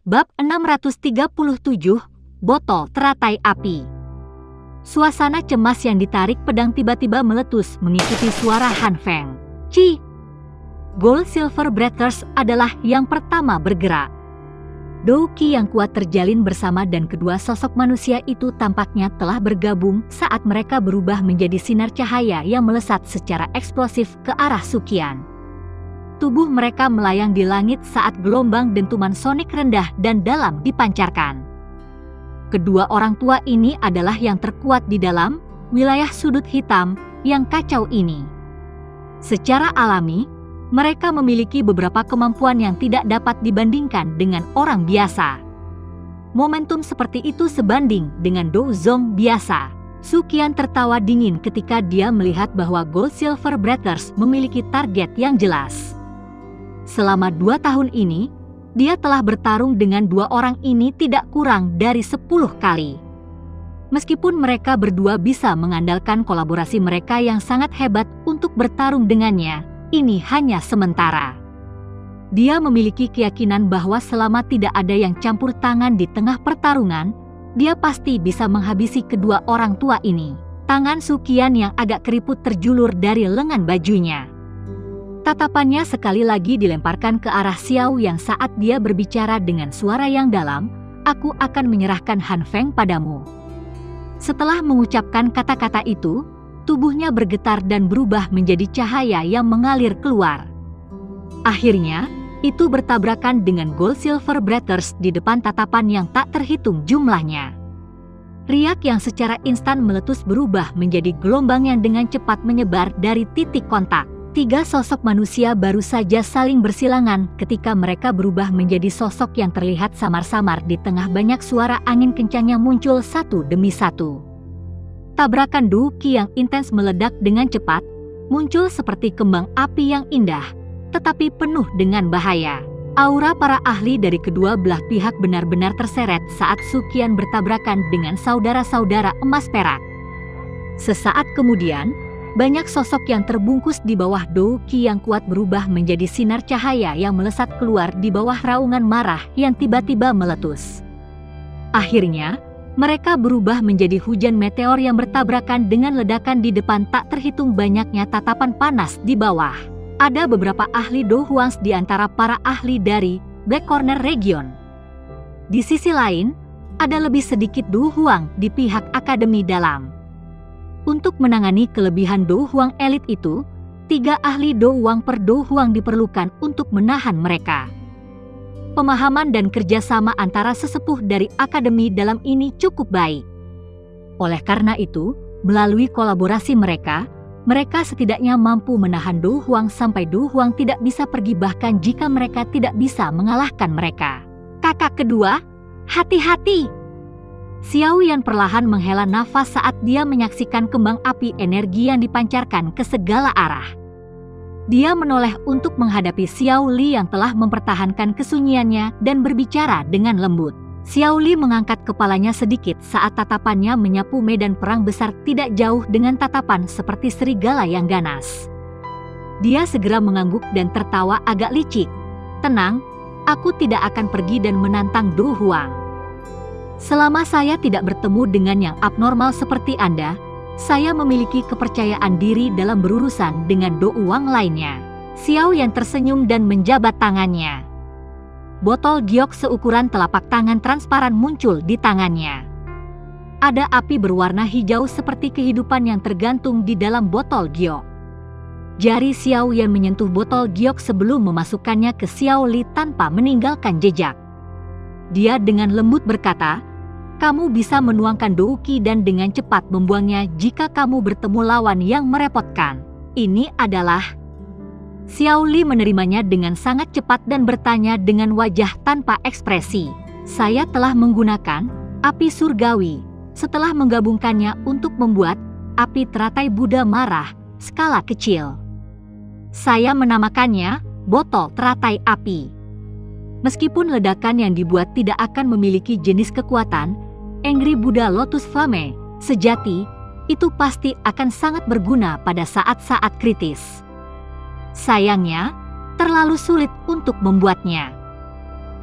Bab 637, Botol Teratai Api. Suasana cemas yang ditarik pedang tiba-tiba meletus mengikuti suara Han Feng. Ci! Gold Silver Breakers adalah yang pertama bergerak. Douki yang kuat terjalin bersama dan kedua sosok manusia itu tampaknya telah bergabung saat mereka berubah menjadi sinar cahaya yang melesat secara eksplosif ke arah Suqian. Tubuh mereka melayang di langit saat gelombang dentuman sonik rendah dan dalam dipancarkan. Kedua orang tua ini adalah yang terkuat di dalam wilayah sudut hitam yang kacau ini. Secara alami, mereka memiliki beberapa kemampuan yang tidak dapat dibandingkan dengan orang biasa. Momentum seperti itu sebanding dengan Do Zong biasa. Suqian tertawa dingin ketika dia melihat bahwa Gold Silver Breakers memiliki target yang jelas. Selama 2 tahun ini, dia telah bertarung dengan dua orang ini tidak kurang dari 10 kali. Meskipun mereka berdua bisa mengandalkan kolaborasi mereka yang sangat hebat untuk bertarung dengannya, ini hanya sementara. Dia memiliki keyakinan bahwa selama tidak ada yang campur tangan di tengah pertarungan, dia pasti bisa menghabisi kedua orang tua ini. Tangan Suqian yang agak keriput terjulur dari lengan bajunya. Tatapannya sekali lagi dilemparkan ke arah Xiao yang saat dia berbicara dengan suara yang dalam, "Aku akan menyerahkan Han Feng padamu." Setelah mengucapkan kata-kata itu, tubuhnya bergetar dan berubah menjadi cahaya yang mengalir keluar. Akhirnya, itu bertabrakan dengan Gold Silver Breakers di depan tatapan yang tak terhitung jumlahnya. Riak yang secara instan meletus berubah menjadi gelombang yang dengan cepat menyebar dari titik kontak. 3 sosok manusia baru saja saling bersilangan ketika mereka berubah menjadi sosok yang terlihat samar-samar di tengah banyak suara angin kencang yang muncul satu demi satu. Tabrakan Douki yang intens meledak dengan cepat, muncul seperti kembang api yang indah, tetapi penuh dengan bahaya. Aura para ahli dari kedua belah pihak benar-benar terseret saat Suqian bertabrakan dengan saudara-saudara emas perak. Sesaat kemudian, banyak sosok yang terbungkus di bawah Douki yang kuat berubah menjadi sinar cahaya yang melesat keluar di bawah raungan marah yang tiba-tiba meletus. Akhirnya, mereka berubah menjadi hujan meteor yang bertabrakan dengan ledakan di depan tak terhitung banyaknya tatapan panas di bawah. Ada beberapa ahli Do Huang di antara para ahli dari Black Corner Region. Di sisi lain, ada lebih sedikit Do Huang di pihak Akademi Dalam. Untuk menangani kelebihan Do Huang elit itu, 3 ahli Do Huang per Do Huang diperlukan untuk menahan mereka. Pemahaman dan kerjasama antara sesepuh dari Akademi Dalam ini cukup baik. Oleh karena itu, melalui kolaborasi mereka setidaknya mampu menahan Do Huang sampai Do Huang tidak bisa pergi bahkan jika mereka tidak bisa mengalahkan mereka. Kakak kedua, hati-hati! Xiao Yan perlahan menghela nafas saat dia menyaksikan kembang api energi yang dipancarkan ke segala arah. Dia menoleh untuk menghadapi Xiao Li yang telah mempertahankan kesunyiannya dan berbicara dengan lembut. Xiao Li mengangkat kepalanya sedikit saat tatapannya menyapu medan perang besar tidak jauh dengan tatapan seperti serigala yang ganas. Dia segera mengangguk dan tertawa agak licik. "Tenang, aku tidak akan pergi dan menantang Do Huang. Selama saya tidak bertemu dengan yang abnormal seperti Anda, saya memiliki kepercayaan diri dalam berurusan dengan Do Huang lainnya." Xiao Yan tersenyum dan menjabat tangannya. Botol giok seukuran telapak tangan transparan muncul di tangannya. Ada api berwarna hijau seperti kehidupan yang tergantung di dalam botol giok. Jari Xiao Yan menyentuh botol giok sebelum memasukkannya ke Xiao Li tanpa meninggalkan jejak. Dia dengan lembut berkata, "Kamu bisa menuangkan Douki dan dengan cepat membuangnya jika kamu bertemu lawan yang merepotkan. Ini adalah..." Xiao Li menerimanya dengan sangat cepat dan bertanya dengan wajah tanpa ekspresi. "Saya telah menggunakan api surgawi setelah menggabungkannya untuk membuat api teratai Buddha marah skala kecil. Saya menamakannya botol teratai api. Meskipun ledakan yang dibuat tidak akan memiliki jenis kekuatan Angry Buddha Lotus Flame sejati, itu pasti akan sangat berguna pada saat-saat kritis. Sayangnya, terlalu sulit untuk membuatnya.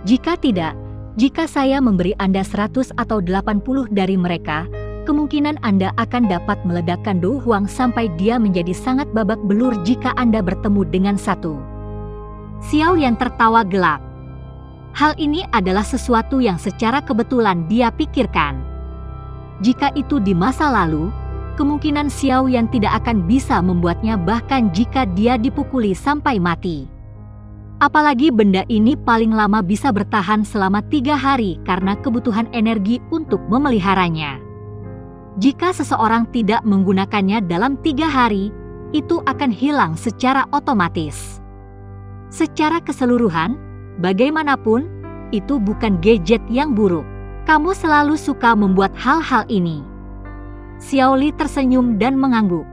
Jika tidak, Jika saya memberi Anda 100 atau 80 dari mereka, kemungkinan Anda akan dapat meledakkan Do Huang sampai dia menjadi sangat babak belur jika Anda bertemu dengan satu. Xiao Yan tertawa gelap. Hal ini adalah sesuatu yang secara kebetulan dia pikirkan. Jika itu di masa lalu, kemungkinan Xiao Yan tidak akan bisa membuatnya bahkan jika dia dipukuli sampai mati. Apalagi benda ini paling lama bisa bertahan selama 3 hari karena kebutuhan energi untuk memeliharanya. Jika seseorang tidak menggunakannya dalam 3 hari, itu akan hilang secara otomatis. Secara keseluruhan, bagaimanapun, itu bukan gadget yang buruk. Kamu selalu suka membuat hal-hal ini. Xiao Li tersenyum dan mengangguk.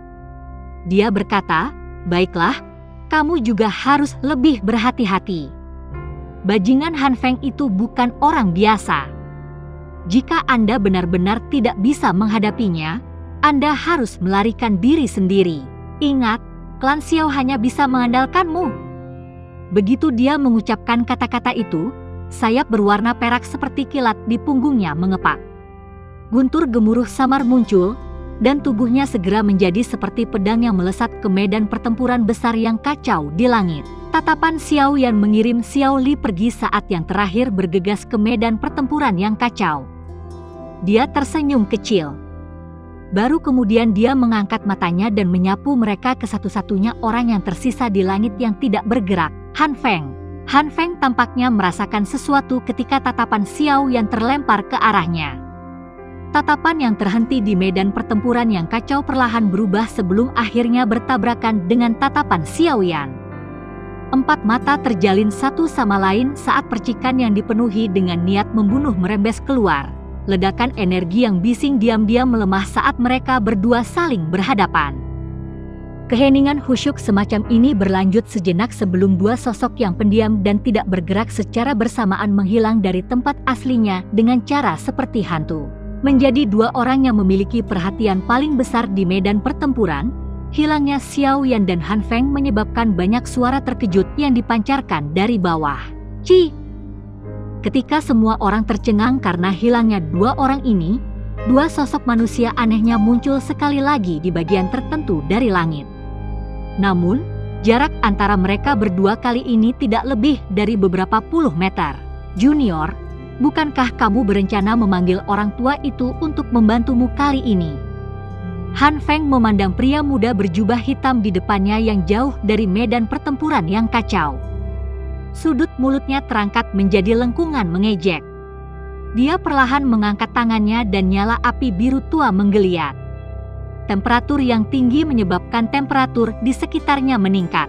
Dia berkata, "Baiklah, kamu juga harus lebih berhati-hati. Bajingan Han Feng itu bukan orang biasa. Jika Anda benar-benar tidak bisa menghadapinya, Anda harus melarikan diri sendiri. Ingat, klan Xiao hanya bisa mengandalkanmu." Begitu dia mengucapkan kata-kata itu, sayap berwarna perak seperti kilat di punggungnya mengepak. Guntur gemuruh samar muncul, dan tubuhnya segera menjadi seperti pedang yang melesat ke medan pertempuran besar yang kacau di langit. Tatapan Xiao Yan mengirim Xiao Li pergi saat yang terakhir bergegas ke medan pertempuran yang kacau. Dia tersenyum kecil. Baru kemudian dia mengangkat matanya dan menyapu mereka ke satu-satunya orang yang tersisa di langit yang tidak bergerak, Han Feng. Han Feng tampaknya merasakan sesuatu ketika tatapan Xiao Yan terlempar ke arahnya. Tatapan yang terhenti di medan pertempuran yang kacau perlahan berubah sebelum akhirnya bertabrakan dengan tatapan Xiao Yan. 4 mata terjalin satu sama lain saat percikan yang dipenuhi dengan niat membunuh merembes keluar. Ledakan energi yang bising diam-diam melemah saat mereka berdua saling berhadapan. Keheningan khusyuk semacam ini berlanjut sejenak sebelum dua sosok yang pendiam dan tidak bergerak secara bersamaan menghilang dari tempat aslinya dengan cara seperti hantu. Menjadi 2 orang yang memiliki perhatian paling besar di medan pertempuran, hilangnya Xiao Yan dan Han Feng menyebabkan banyak suara terkejut yang dipancarkan dari bawah. Ci! Ketika semua orang tercengang karena hilangnya 2 orang ini, 2 sosok manusia anehnya muncul sekali lagi di bagian tertentu dari langit. Namun, jarak antara mereka berdua kali ini tidak lebih dari beberapa puluh meter. Junior, bukankah kamu berencana memanggil orang tua itu untuk membantumu kali ini? Han Feng memandang pria muda berjubah hitam di depannya yang jauh dari medan pertempuran yang kacau. Sudut mulutnya terangkat menjadi lengkungan mengejek. Dia perlahan mengangkat tangannya dan nyala api biru tua menggeliat. Temperatur yang tinggi menyebabkan temperatur di sekitarnya meningkat.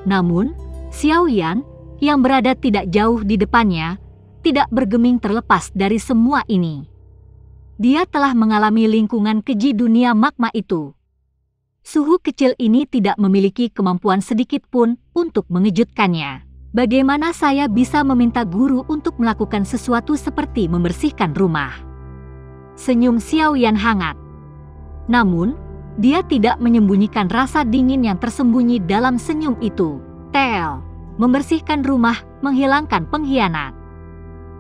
Namun, Xiao Yan, yang berada tidak jauh di depannya, tidak bergeming terlepas dari semua ini. Dia telah mengalami lingkungan keji dunia magma itu. Suhu kecil ini tidak memiliki kemampuan sedikit pun untuk mengejutkannya. Bagaimana saya bisa meminta guru untuk melakukan sesuatu seperti membersihkan rumah? Senyum Xiao Yan hangat. Namun, dia tidak menyembunyikan rasa dingin yang tersembunyi dalam senyum itu. Tel, membersihkan rumah, menghilangkan pengkhianat.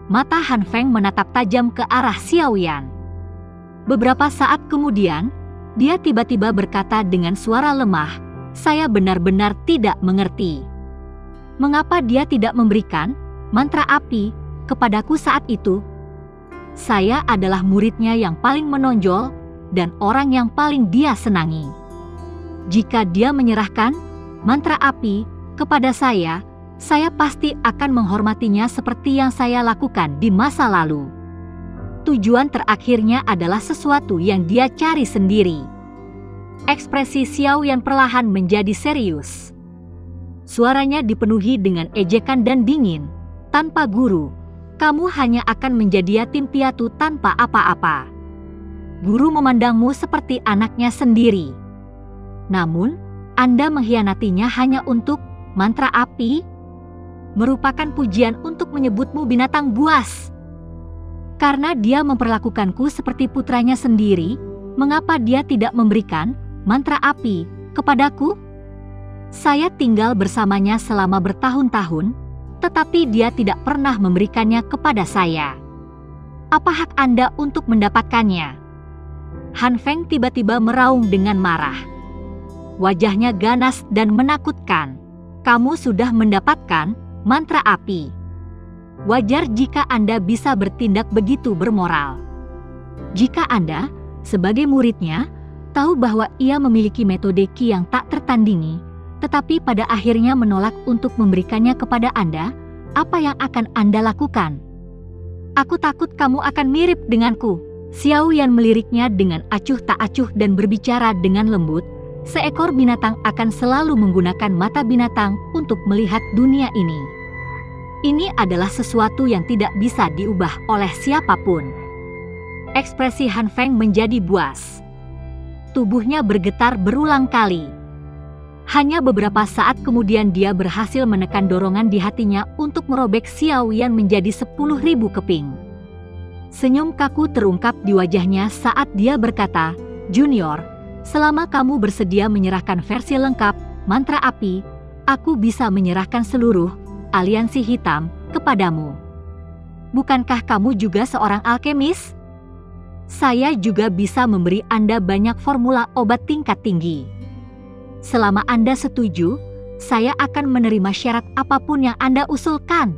Mata Han Feng menatap tajam ke arah Xiao Yan. Beberapa saat kemudian, dia tiba-tiba berkata dengan suara lemah, "Saya benar-benar tidak mengerti. Mengapa dia tidak memberikan mantra api kepadaku saat itu? Saya adalah muridnya yang paling menonjol dan orang yang paling dia senangi. Jika dia menyerahkan mantra api kepada saya pasti akan menghormatinya seperti yang saya lakukan di masa lalu. Tujuan terakhirnya adalah sesuatu yang dia cari sendiri." Ekspresi Xiao Yan perlahan menjadi serius. Suaranya dipenuhi dengan ejekan dan dingin. "Tanpa guru, kamu hanya akan menjadi yatim piatu tanpa apa-apa. Guru memandangmu seperti anaknya sendiri. Namun, Anda mengkhianatinya hanya untuk mantra api? Merupakan pujian untuk menyebutmu binatang buas. Karena dia memperlakukanku seperti putranya sendiri, mengapa dia tidak memberikan mantra api kepadaku? Saya tinggal bersamanya selama bertahun-tahun, tetapi dia tidak pernah memberikannya kepada saya. Apa hak Anda untuk mendapatkannya? Han Feng tiba-tiba meraung dengan marah. Wajahnya ganas dan menakutkan. Kamu sudah mendapatkan mantra api. Wajar jika Anda bisa bertindak begitu bermoral. Jika Anda, sebagai muridnya, tahu bahwa ia memiliki metode Qi yang tak tertandingi, tetapi pada akhirnya menolak untuk memberikannya kepada Anda, apa yang akan Anda lakukan? Aku takut kamu akan mirip denganku. Xiao Yan meliriknya dengan acuh tak acuh dan berbicara dengan lembut. Seekor binatang akan selalu menggunakan mata binatang untuk melihat dunia ini. Ini adalah sesuatu yang tidak bisa diubah oleh siapapun. Ekspresi Han Feng menjadi buas. Tubuhnya bergetar berulang kali. Hanya beberapa saat kemudian dia berhasil menekan dorongan di hatinya untuk merobek Xiao Yan menjadi 10.000 keping. Senyum kaku terungkap di wajahnya saat dia berkata, "Junior, selama kamu bersedia menyerahkan versi lengkap mantra api, aku bisa menyerahkan seluruh aliansi hitam kepadamu. Bukankah kamu juga seorang alkemis? Saya juga bisa memberi Anda banyak formula obat tingkat tinggi. Selama Anda setuju, saya akan menerima syarat apapun yang Anda usulkan."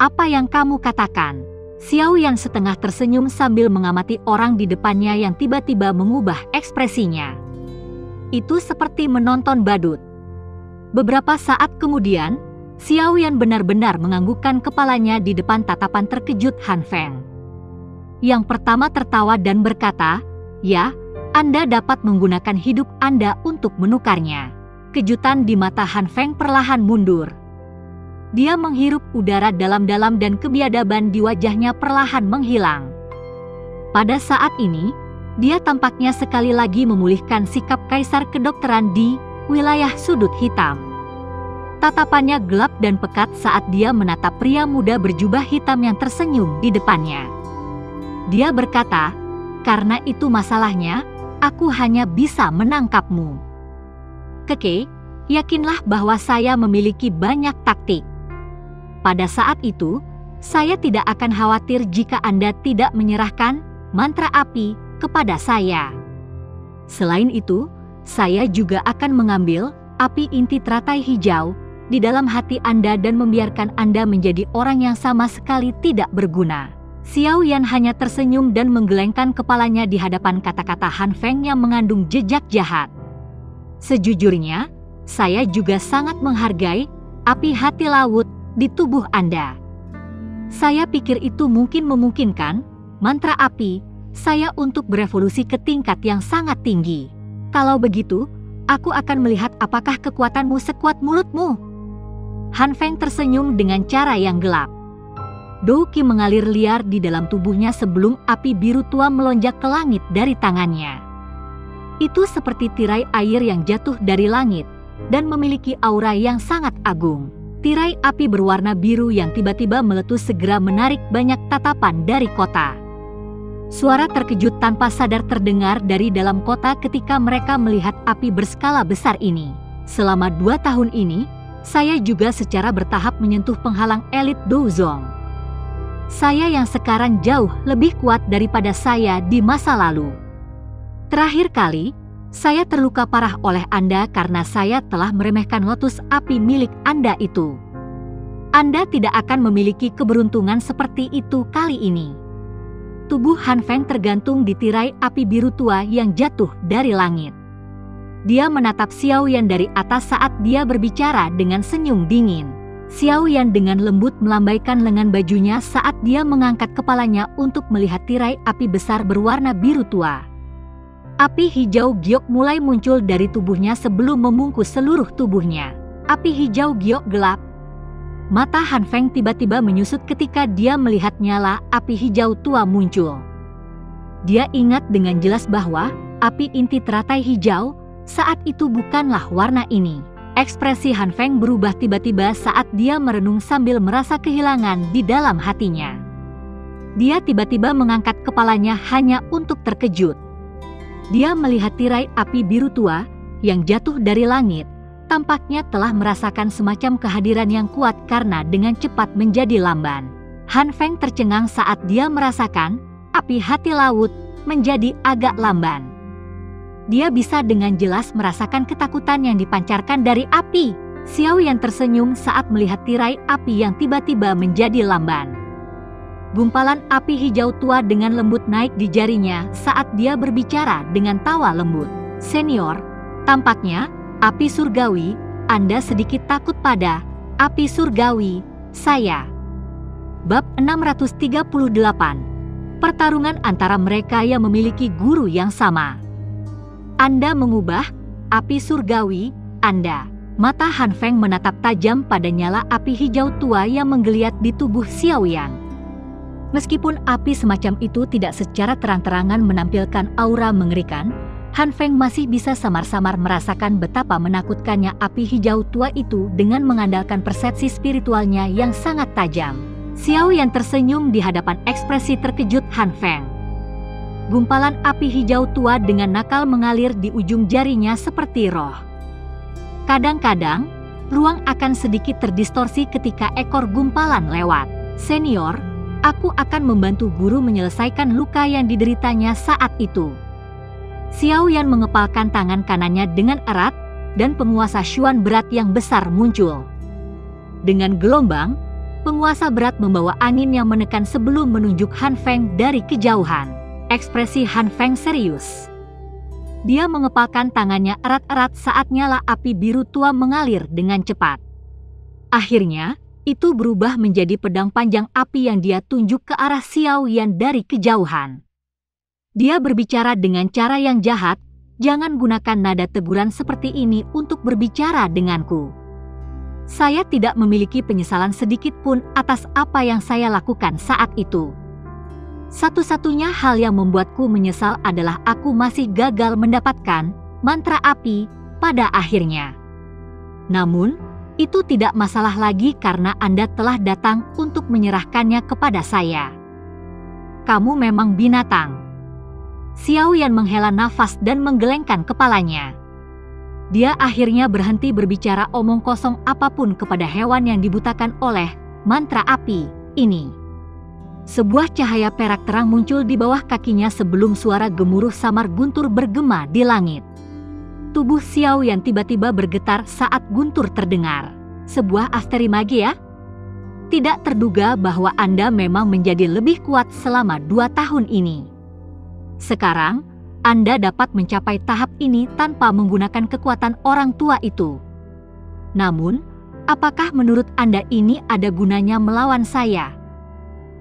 "Apa yang kamu katakan?" Xiao Yan setengah tersenyum sambil mengamati orang di depannya yang tiba-tiba mengubah ekspresinya. Itu seperti menonton badut. Beberapa saat kemudian, Xiao Yan benar-benar menganggukkan kepalanya di depan tatapan terkejut Han Feng. Yang pertama tertawa dan berkata, "Ya, Anda dapat menggunakan hidup Anda untuk menukarnya." Kejutan di mata Han Feng perlahan mundur. Dia menghirup udara dalam-dalam dan kebiadaban di wajahnya perlahan menghilang. Pada saat ini, dia tampaknya sekali lagi memulihkan sikap kaisar kedokteran di wilayah sudut hitam. Tatapannya gelap dan pekat saat dia menatap pria muda berjubah hitam yang tersenyum di depannya. Dia berkata, "Karena itu masalahnya, aku hanya bisa menangkapmu. Keke, yakinlah bahwa saya memiliki banyak taktik. Pada saat itu, saya tidak akan khawatir jika Anda tidak menyerahkan mantra api kepada saya. Selain itu, saya juga akan mengambil api inti teratai hijau di dalam hati Anda dan membiarkan Anda menjadi orang yang sama sekali tidak berguna." Xiao Yan hanya tersenyum dan menggelengkan kepalanya di hadapan kata-kata Han Feng yang mengandung jejak jahat. "Sejujurnya, saya juga sangat menghargai api hati laut di tubuh Anda. Saya pikir itu mungkin memungkinkan mantra api saya untuk berevolusi ke tingkat yang sangat tinggi. Kalau begitu, aku akan melihat apakah kekuatanmu sekuat mulutmu." Han Feng tersenyum dengan cara yang gelap. Dou Qi mengalir liar di dalam tubuhnya sebelum api biru tua melonjak ke langit dari tangannya. Itu seperti tirai air yang jatuh dari langit dan memiliki aura yang sangat agung. Tirai api berwarna biru yang tiba-tiba meletus segera menarik banyak tatapan dari kota. Suara terkejut tanpa sadar terdengar dari dalam kota ketika mereka melihat api berskala besar ini. Selama 2 tahun ini, saya juga secara bertahap menyentuh penghalang elit Douzong. Saya yang sekarang jauh lebih kuat daripada saya di masa lalu. Terakhir kali, saya terluka parah oleh Anda karena saya telah meremehkan lotus api milik Anda itu. Anda tidak akan memiliki keberuntungan seperti itu kali ini." Tubuh Han Feng tergantung di tirai api biru tua yang jatuh dari langit. Dia menatap Xiao Yan dari atas saat dia berbicara dengan senyum dingin. Xiao Yan dengan lembut melambaikan lengan bajunya saat dia mengangkat kepalanya untuk melihat tirai api besar berwarna biru tua. Api hijau giok mulai muncul dari tubuhnya sebelum membungkus seluruh tubuhnya. Api hijau giok gelap. Mata Han Feng tiba-tiba menyusut ketika dia melihat nyala api hijau tua muncul. Dia ingat dengan jelas bahwa api inti teratai hijau saat itu bukanlah warna ini. Ekspresi Han Feng berubah tiba-tiba saat dia merenung sambil merasa kehilangan di dalam hatinya. Dia tiba-tiba mengangkat kepalanya hanya untuk terkejut. Dia melihat tirai api biru tua yang jatuh dari langit tampaknya telah merasakan semacam kehadiran yang kuat karena dengan cepat menjadi lamban. Han Feng tercengang saat dia merasakan api hati laut menjadi agak lamban. Dia bisa dengan jelas merasakan ketakutan yang dipancarkan dari api. Xiao Yan tersenyum saat melihat tirai api yang tiba-tiba menjadi lamban. Gumpalan api hijau tua dengan lembut naik di jarinya saat dia berbicara dengan tawa lembut. Senior, tampaknya api surgawi, Anda sedikit takut pada api surgawi, saya. Bab 638. Pertarungan antara mereka yang memiliki guru yang sama. Anda mengubah api surgawi, Anda. Mata Han Feng menatap tajam pada nyala api hijau tua yang menggeliat di tubuh Xiao Yan. Meskipun api semacam itu tidak secara terang-terangan menampilkan aura mengerikan, Han Feng masih bisa samar-samar merasakan betapa menakutkannya api hijau tua itu dengan mengandalkan persepsi spiritualnya yang sangat tajam. Xiao Yan tersenyum di hadapan ekspresi terkejut Han Feng. Gumpalan api hijau tua dengan nakal mengalir di ujung jarinya seperti roh. Kadang-kadang, ruang akan sedikit terdistorsi ketika ekor gumpalan lewat. Senior, aku akan membantu guru menyelesaikan luka yang dideritanya saat itu. Xiao Yan mengepalkan tangan kanannya dengan erat, dan penguasa Xuan berat yang besar muncul. Dengan gelombang, penguasa berat membawa angin yang menekan sebelum menunjuk Han Feng dari kejauhan. Ekspresi Han Feng serius. Dia mengepalkan tangannya erat-erat saat nyala api biru tua mengalir dengan cepat. Akhirnya, itu berubah menjadi pedang panjang api yang dia tunjuk ke arah Xiao Yan dari kejauhan. Dia berbicara dengan cara yang jahat, jangan gunakan nada teguran seperti ini untuk berbicara denganku. Saya tidak memiliki penyesalan sedikit pun atas apa yang saya lakukan saat itu. Satu-satunya hal yang membuatku menyesal adalah aku masih gagal mendapatkan mantra api pada akhirnya. Namun, itu tidak masalah lagi karena Anda telah datang untuk menyerahkannya kepada saya. Kamu memang binatang. Xiao Yan menghela nafas dan menggelengkan kepalanya. Dia akhirnya berhenti berbicara omong kosong apapun kepada hewan yang dibutakan oleh mantra api ini. Sebuah cahaya perak terang muncul di bawah kakinya sebelum suara gemuruh samar guntur bergema di langit. Tubuh Xiao Yan tiba-tiba bergetar saat guntur terdengar. Sebuah asteri magi ya? Tidak terduga bahwa Anda memang menjadi lebih kuat selama 2 tahun ini. Sekarang, Anda dapat mencapai tahap ini tanpa menggunakan kekuatan orang tua itu. Namun, apakah menurut Anda ini ada gunanya melawan saya?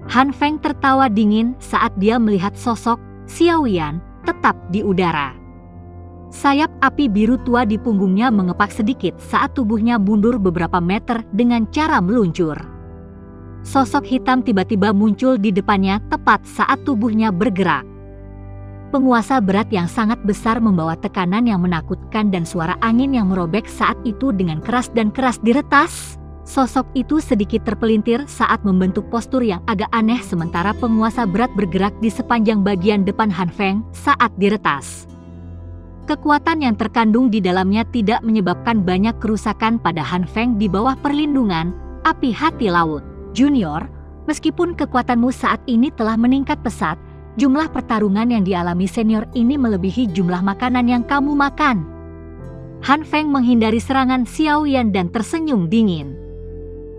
Han Feng tertawa dingin saat dia melihat sosok Xiao Yan tetap di udara. Sayap api biru tua di punggungnya mengepak sedikit saat tubuhnya mundur beberapa meter dengan cara meluncur. Sosok hitam tiba-tiba muncul di depannya tepat saat tubuhnya bergerak. Penguasa berat yang sangat besar membawa tekanan yang menakutkan dan suara angin yang merobek saat itu dengan keras dan keras diretas. Sosok itu sedikit terpelintir saat membentuk postur yang agak aneh sementara penguasa berat bergerak di sepanjang bagian depan Han Feng saat diretas. Kekuatan yang terkandung di dalamnya tidak menyebabkan banyak kerusakan pada Han Feng di bawah perlindungan api hati laut. Junior, meskipun kekuatanmu saat ini telah meningkat pesat, jumlah pertarungan yang dialami senior ini melebihi jumlah makanan yang kamu makan. Han Feng menghindari serangan Xiao Yan dan tersenyum dingin.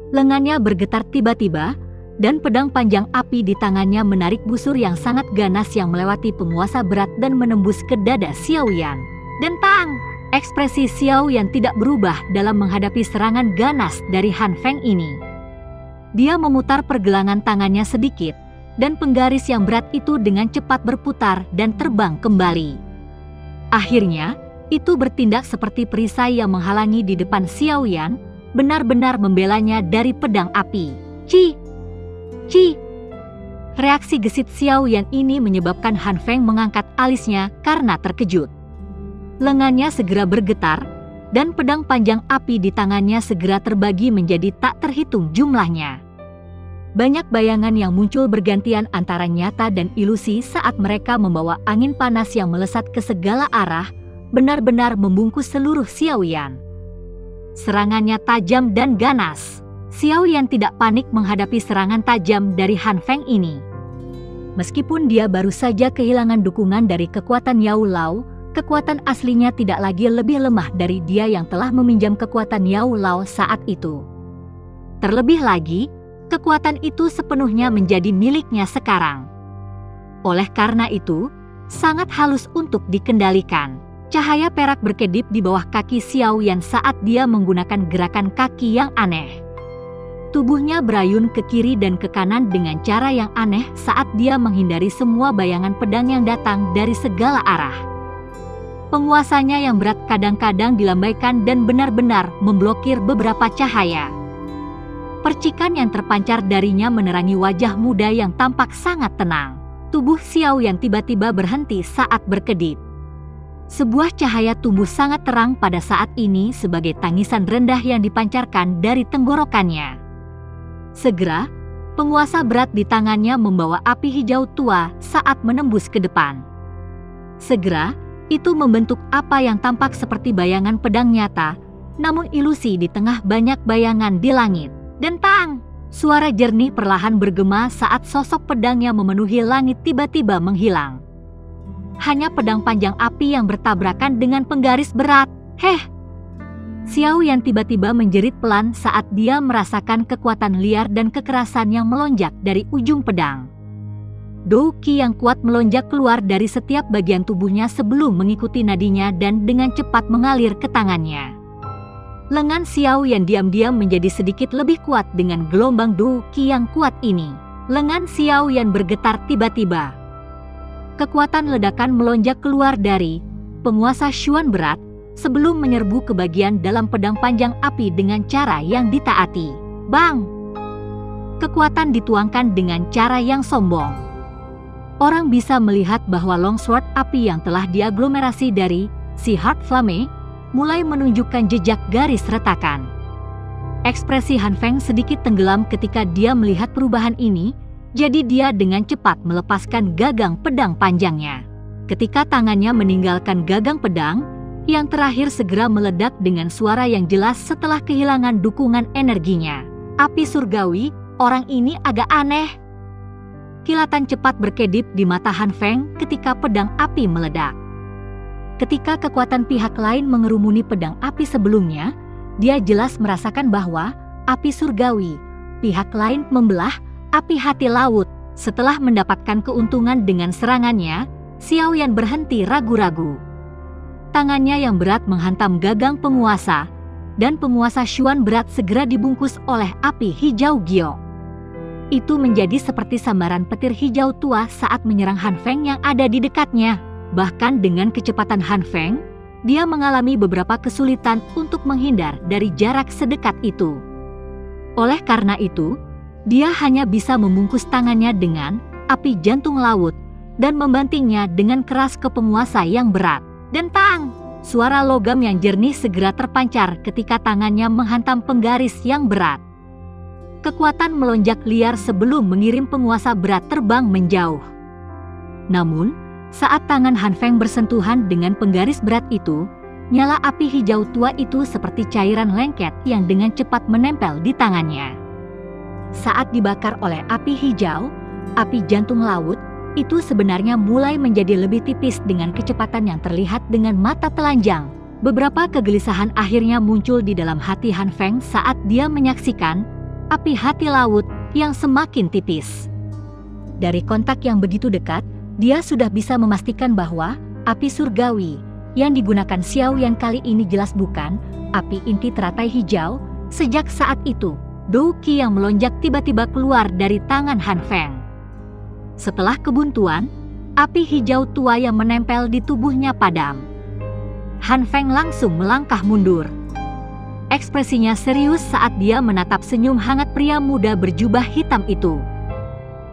Lengannya bergetar tiba-tiba, dan pedang panjang api di tangannya menarik busur yang sangat ganas yang melewati penguasa berat dan menembus ke dada Xiao Yan. Dentang! Ekspresi Xiao Yan tidak berubah dalam menghadapi serangan ganas dari Han Feng ini. Dia memutar pergelangan tangannya sedikit, dan penggaris yang berat itu dengan cepat berputar dan terbang kembali. Akhirnya, itu bertindak seperti perisai yang menghalangi di depan Xiao Yan, benar-benar membelanya dari pedang api. Ci! Ci! Reaksi gesit Xiao Yan ini menyebabkan Han Feng mengangkat alisnya karena terkejut. Lengannya segera bergetar, dan pedang panjang api di tangannya segera terbagi menjadi tak terhitung jumlahnya. Banyak bayangan yang muncul bergantian antara nyata dan ilusi saat mereka membawa angin panas yang melesat ke segala arah, benar-benar membungkus seluruh Xiao Yan. Serangannya tajam dan ganas. Xiao Yan tidak panik menghadapi serangan tajam dari Han Feng ini. Meskipun dia baru saja kehilangan dukungan dari kekuatan Yao Lao, kekuatan aslinya tidak lagi lebih lemah dari dia yang telah meminjam kekuatan Yao Lao saat itu. Terlebih lagi, kekuatan itu sepenuhnya menjadi miliknya sekarang. Oleh karena itu, sangat halus untuk dikendalikan. Cahaya perak berkedip di bawah kaki Xiao Yan saat dia menggunakan gerakan kaki yang aneh. Tubuhnya berayun ke kiri dan ke kanan dengan cara yang aneh saat dia menghindari semua bayangan pedang yang datang dari segala arah. Penguasanya yang berat kadang-kadang dilambaikan dan benar-benar memblokir beberapa cahaya. Percikan yang terpancar darinya menerangi wajah muda yang tampak sangat tenang. Tubuh Xiao Yan tiba-tiba berhenti saat berkedip. Sebuah cahaya tumbuh sangat terang pada saat ini sebagai tangisan rendah yang dipancarkan dari tenggorokannya. Segera, penguasa berat di tangannya membawa api hijau tua saat menembus ke depan. Segera, itu membentuk apa yang tampak seperti bayangan pedang nyata, namun ilusi di tengah banyak bayangan di langit. Dentang! Suara jernih perlahan bergema saat sosok pedang yang memenuhi langit tiba-tiba menghilang. Hanya pedang panjang api yang bertabrakan dengan penggaris berat. Heh! Xiao Yan tiba-tiba menjerit pelan saat dia merasakan kekuatan liar dan kekerasan yang melonjak dari ujung pedang. Dou Qi yang kuat melonjak keluar dari setiap bagian tubuhnya sebelum mengikuti nadinya dan dengan cepat mengalir ke tangannya. Lengan Xiao Yan diam-diam menjadi sedikit lebih kuat dengan gelombang Dou Qi yang kuat ini. Lengan Xiao Yan bergetar tiba-tiba. Kekuatan ledakan melonjak keluar dari penguasa Xuan berat sebelum menyerbu ke bagian dalam pedang panjang api dengan cara yang ditaati. Bang! Kekuatan dituangkan dengan cara yang sombong. Orang bisa melihat bahwa longsword api yang telah diaglomerasi dari si Heart Flame mulai menunjukkan jejak garis retakan. Ekspresi Han Feng sedikit tenggelam ketika dia melihat perubahan ini, jadi dia dengan cepat melepaskan gagang pedang panjangnya. Ketika tangannya meninggalkan gagang pedang, yang terakhir segera meledak dengan suara yang jelas setelah kehilangan dukungan energinya. Api surgawi, orang ini agak aneh. Kilatan cepat berkedip di mata Han Feng ketika pedang api meledak. Ketika kekuatan pihak lain mengerumuni pedang api sebelumnya, dia jelas merasakan bahwa api surgawi, pihak lain membelah api hati laut. Setelah mendapatkan keuntungan dengan serangannya, Xiao Yan berhenti ragu-ragu. Tangannya yang berat menghantam gagang penguasa, dan penguasa Xuan berat segera dibungkus oleh api hijau giok. Itu menjadi seperti sambaran petir hijau tua saat menyerang Han Feng yang ada di dekatnya. Bahkan dengan kecepatan Han Feng, dia mengalami beberapa kesulitan untuk menghindar dari jarak sedekat itu. Oleh karena itu, dia hanya bisa membungkus tangannya dengan api jantung laut dan membantingnya dengan keras ke penguasa yang berat. Dentang! Suara logam yang jernih segera terpancar ketika tangannya menghantam penggaris yang berat. Kekuatan melonjak liar sebelum mengirim penguasa berat terbang menjauh. Namun, saat tangan Han Feng bersentuhan dengan penggaris berat itu, nyala api hijau tua itu seperti cairan lengket yang dengan cepat menempel di tangannya. Saat dibakar oleh api hijau, api jantung laut, itu sebenarnya mulai menjadi lebih tipis dengan kecepatan yang terlihat dengan mata telanjang. Beberapa kegelisahan akhirnya muncul di dalam hati Han Feng saat dia menyaksikan api hati laut yang semakin tipis. Dari kontak yang begitu dekat, dia sudah bisa memastikan bahwa api surgawi yang digunakan Xiao Yan kali ini jelas bukan api inti teratai hijau. Sejak saat itu, Dou Qi yang melonjak tiba-tiba keluar dari tangan Han Feng. Setelah kebuntuan, api hijau tua yang menempel di tubuhnya padam. Han Feng langsung melangkah mundur. Ekspresinya serius saat dia menatap senyum hangat pria muda berjubah hitam itu.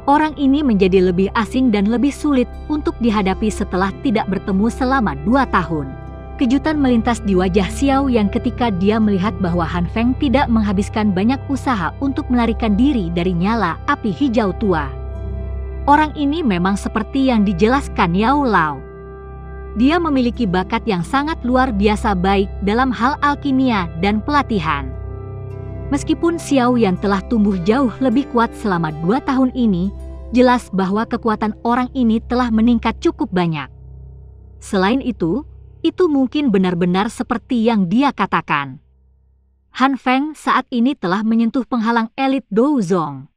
Orang ini menjadi lebih asing dan lebih sulit untuk dihadapi setelah tidak bertemu selama 2 tahun. Kejutan melintas di wajah Xiao Yan ketika dia melihat bahwa Han Feng tidak menghabiskan banyak usaha untuk melarikan diri dari nyala api hijau tua. Orang ini memang seperti yang dijelaskan Yao Lao. Dia memiliki bakat yang sangat luar biasa baik dalam hal alkimia dan pelatihan. Meskipun Xiao Yan telah tumbuh jauh lebih kuat selama 2 tahun ini, jelas bahwa kekuatan orang ini telah meningkat cukup banyak. Selain itu mungkin benar-benar seperti yang dia katakan. Han Feng saat ini telah menyentuh penghalang elit Douzong.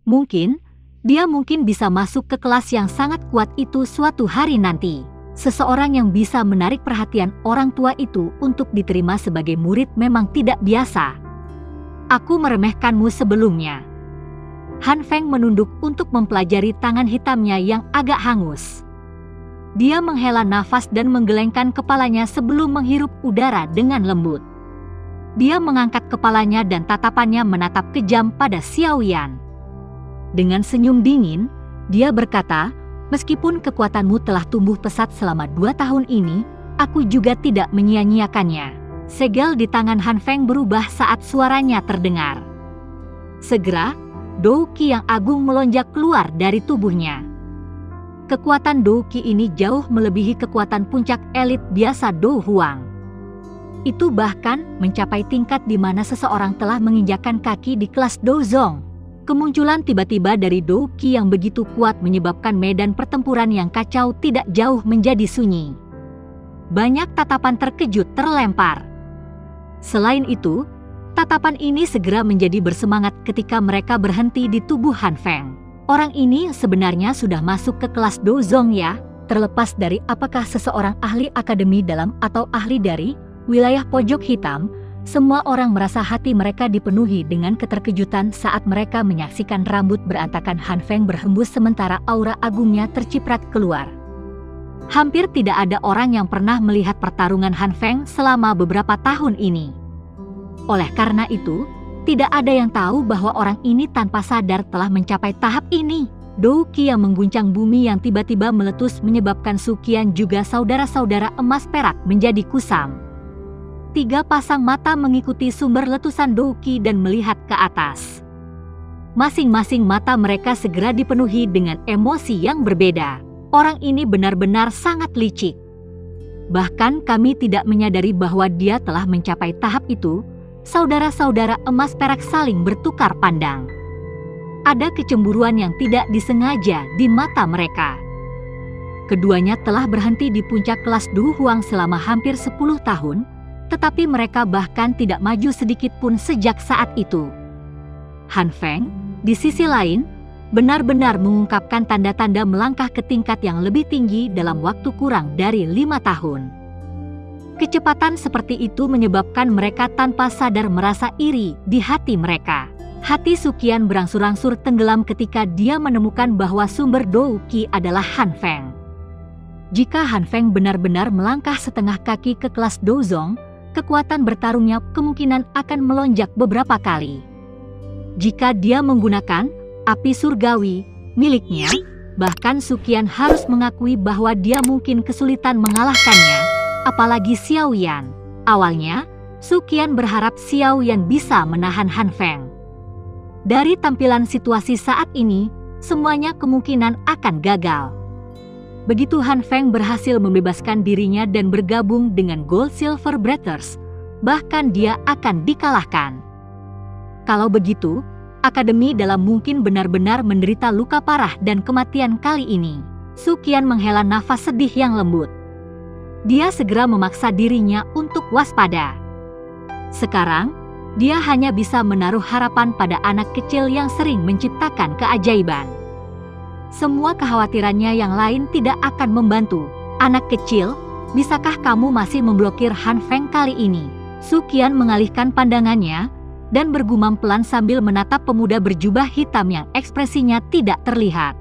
Mungkin bisa masuk ke kelas yang sangat kuat itu suatu hari nanti. Seseorang yang bisa menarik perhatian orang tua itu untuk diterima sebagai murid memang tidak biasa. Aku meremehkanmu sebelumnya. Han Feng menunduk untuk mempelajari tangan hitamnya yang agak hangus. Dia menghela nafas dan menggelengkan kepalanya sebelum menghirup udara dengan lembut. Dia mengangkat kepalanya dan tatapannya menatap kejam pada Xiao Yan. Dengan senyum dingin, dia berkata, "Meskipun kekuatanmu telah tumbuh pesat selama 2 tahun ini, aku juga tidak menyia-nyiakannya." Segel di tangan Han Feng berubah saat suaranya terdengar. Segera, Dou Qi yang agung melonjak keluar dari tubuhnya. Kekuatan Dou Qi ini jauh melebihi kekuatan puncak elit biasa Dou Huang. Itu bahkan mencapai tingkat di mana seseorang telah menginjakkan kaki di kelas Douzong. Kemunculan tiba-tiba dari Dou Qi yang begitu kuat menyebabkan medan pertempuran yang kacau tidak jauh menjadi sunyi. Banyak tatapan terkejut terlempar. Selain itu, tatapan ini segera menjadi bersemangat ketika mereka berhenti di tubuh Han Feng. Orang ini sebenarnya sudah masuk ke kelas Douzong ya, terlepas dari apakah seseorang ahli akademi dalam atau ahli dari wilayah pojok hitam, semua orang merasa hati mereka dipenuhi dengan keterkejutan saat mereka menyaksikan rambut berantakan Han Feng berhembus sementara aura agungnya terciprat keluar. Hampir tidak ada orang yang pernah melihat pertarungan Han Feng selama beberapa tahun ini. Oleh karena itu, tidak ada yang tahu bahwa orang ini tanpa sadar telah mencapai tahap ini. Dou Qi yang mengguncang bumi yang tiba-tiba meletus menyebabkan Su Qian juga saudara-saudara emas perak menjadi kusam. 3 pasang mata mengikuti sumber letusan Dou Qi dan melihat ke atas. Masing-masing mata mereka segera dipenuhi dengan emosi yang berbeda. Orang ini benar-benar sangat licik. Bahkan kami tidak menyadari bahwa dia telah mencapai tahap itu. Saudara-saudara emas perak saling bertukar pandang. Ada kecemburuan yang tidak disengaja di mata mereka. Keduanya telah berhenti di puncak kelas Du Huang selama hampir 10 tahun, tetapi mereka bahkan tidak maju sedikit pun sejak saat itu. Han Feng, di sisi lain, benar-benar mengungkapkan tanda-tanda melangkah ke tingkat yang lebih tinggi dalam waktu kurang dari 5 tahun. Kecepatan seperti itu menyebabkan mereka tanpa sadar merasa iri di hati mereka. Hati Su Qian berangsur-angsur tenggelam ketika dia menemukan bahwa sumber Dou Qi adalah Han Feng. Jika Han Feng benar-benar melangkah setengah kaki ke kelas Douzong, kekuatan bertarungnya kemungkinan akan melonjak beberapa kali. Jika dia menggunakan api surgawi miliknya, bahkan Su Qian harus mengakui bahwa dia mungkin kesulitan mengalahkannya. Apalagi Xiao Yan. Awalnya, Su Qian berharap Xiao Yan bisa menahan Han Feng. Dari tampilan situasi saat ini, semuanya kemungkinan akan gagal. Begitu Han Feng berhasil membebaskan dirinya dan bergabung dengan Gold Silver Brothers, bahkan dia akan dikalahkan. Kalau begitu, Akademi dalam mungkin benar-benar menderita luka parah dan kematian kali ini. Su Qian menghela nafas sedih yang lembut. Dia segera memaksa dirinya untuk waspada. Sekarang, dia hanya bisa menaruh harapan pada anak kecil yang sering menciptakan keajaiban. Semua kekhawatirannya yang lain tidak akan membantu. Anak kecil, bisakah kamu masih memblokir Han Feng kali ini? Su Qian mengalihkan pandangannya dan bergumam pelan sambil menatap pemuda berjubah hitam yang ekspresinya tidak terlihat.